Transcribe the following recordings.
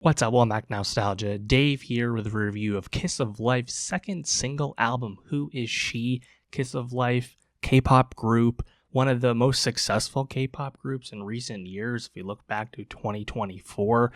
What's up, welcome back to Nowstalgia. Dave here with a review of Kiss of Life's second single album, Who Is She? Kiss of Life, K-pop group, one of the most successful K-pop groups in recent years. If we look back to 2024,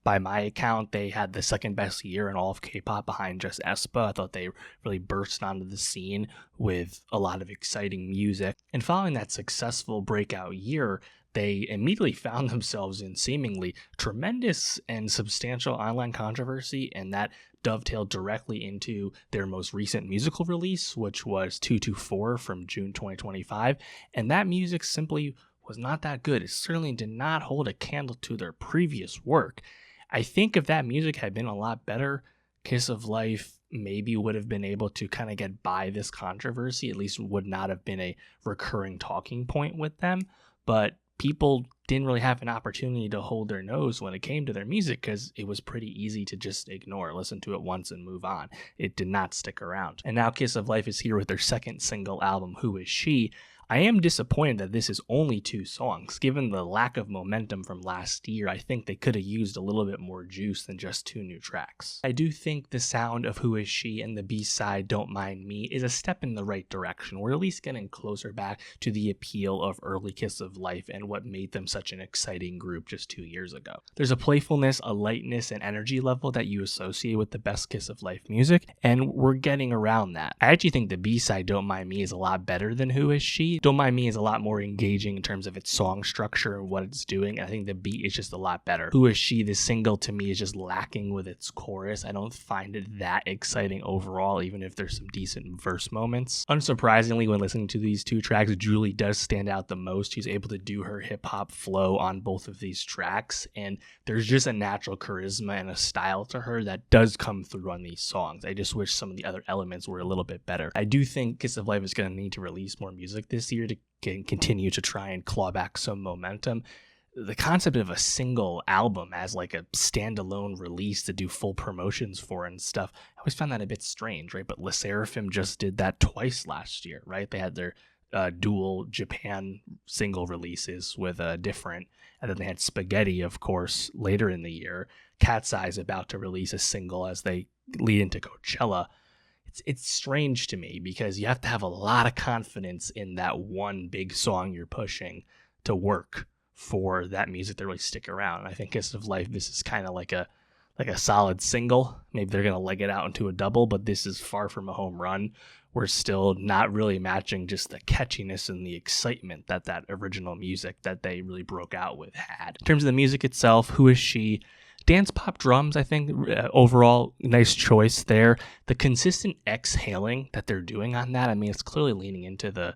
by my account, they had the second best year in all of K-pop behind just aespa. I thought they really burst onto the scene with a lot of exciting music. And following that successful breakout year, they immediately found themselves in seemingly tremendous and substantial online controversy, and that dovetailed directly into their most recent musical release, which was 224 from June 2025. And that music simply was not that good. It certainly did not hold a candle to their previous work. I think if that music had been a lot better, Kiss of Life maybe would have been able to kind of get by this controversy, at least would not have been a recurring talking point with them. But people didn't really have an opportunity to hold their nose when it came to their music because it was pretty easy to just ignore, listen to it once and move on. It did not stick around. And now Kiss of Life is here with their second single album, Who Is She? I am disappointed that this is only 2 songs. Given the lack of momentum from last year, I think they could have used a little bit more juice than just 2 new tracks. I do think the sound of Who Is She and the B-side Don't Mind Me is a step in the right direction. We're at least getting closer back to the appeal of early Kiss of Life and what made them such an exciting group just 2 years ago. There's a playfulness, a lightness, and energy level that you associate with the best Kiss of Life music, and we're getting around that. I actually think the B-side Don't Mind Me is a lot better than Who Is She. Don't Mind Me is a lot more engaging in terms of its song structure and what it's doing. I think the beat is just a lot better. Who Is She, the single, to me is just lacking with its chorus. I don't find it that exciting overall, even if there's some decent verse moments. Unsurprisingly, when listening to these 2 tracks, Julie does stand out the most. She's able to do her hip-hop flow on both of these tracks, and there's just a natural charisma and a style to her that does come through on these songs. I just wish some of the other elements were a little bit better. I do think Kiss of Life is going to need to release more music this year to continue to try and claw back some momentum. The concept of a single album as like a standalone release to do full promotions for and stuff, I always found that a bit strange, right? But Le Sserafim just did that twice last year, right? They had their dual Japan single releases with different, and then they had Spaghetti, of course, later in the year. Cat's Eye's about to release a single as they lead into Coachella. It's strange to me because you have to have a lot of confidence in that one big song you're pushing to work for that music to really stick around. And I think Kiss of Life, this is kind of like a solid single. Maybe they're going to leg it out into a double, but this is far from a home run. We're still not really matching just the catchiness and the excitement that original music that they really broke out with had. In terms of the music itself, Who Is She? Dance pop drums, I think, overall, nice choice there. The consistent exhaling that they're doing on that, I mean, it's clearly leaning into the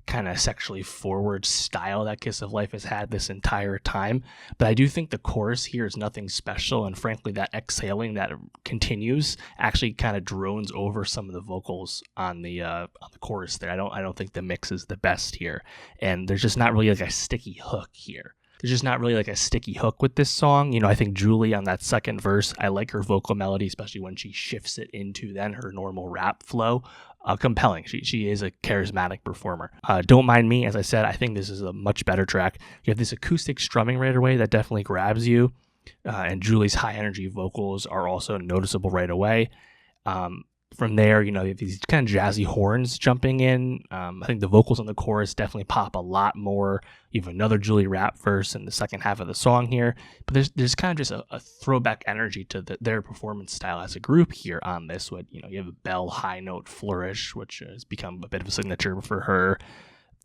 kind of sexually forward style that Kiss of Life has had this entire time. But I do think the chorus here is nothing special, and frankly, that exhaling that continues actually kind of drones over some of the vocals on the chorus there. I don't think the mix is the best here, and there's just not really like a sticky hook here. There's just not really like a sticky hook with this song. You know, I think Julie on that second verse, I like her vocal melody, especially when she shifts it into then her normal rap flow. Compelling. She is a charismatic performer. Don't Mind Me, as I said, I think this is a much better track. You have this acoustic strumming right away that definitely grabs you. And Julie's high energy vocals are also noticeable right away. From there, you know, you have these kind of jazzy horns jumping in. I think the vocals on the chorus definitely pop a lot more. You have another Julie rap verse in the second half of the song here. But there's kind of just a throwback energy to their performance style as a group here on this. What, you know, you have a bell high note flourish, which has become a bit of a signature for her.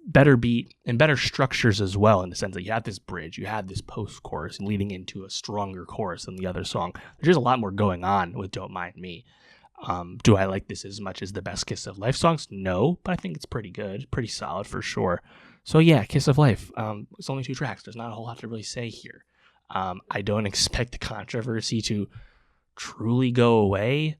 Better beat and better structures as well, in the sense that you have this bridge, you have this post-chorus leading into a stronger chorus than the other song. There's just a lot more going on with Don't Mind Me. Do I like this as much as the best Kiss of Life songs? No, but I think it's pretty good, pretty solid for sure. So yeah, Kiss of Life. It's only 2 tracks. There's not a whole lot to really say here. I don't expect the controversy to truly go away,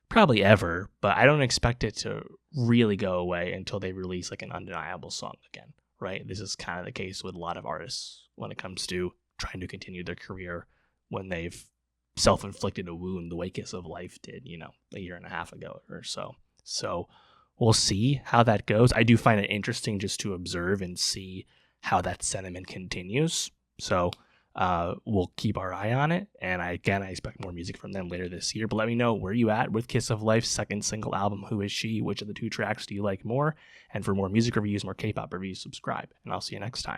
probably ever, but I don't expect it to really go away until they release like an undeniable song again, right? This is kind of the case with a lot of artists when it comes to trying to continue their career when they've self-inflicted a wound the way Kiss of Life did, you know, a year and a half ago or so. So we'll see how that goes. I do find it interesting just to observe and see how that sentiment continues. So we'll keep our eye on it. And I expect more music from them later this year. But let me know where you at with Kiss of Life's second single album, Who Is She? Which of the 2 tracks do you like more? And for more music reviews, more K-pop reviews, subscribe. And I'll see you next time.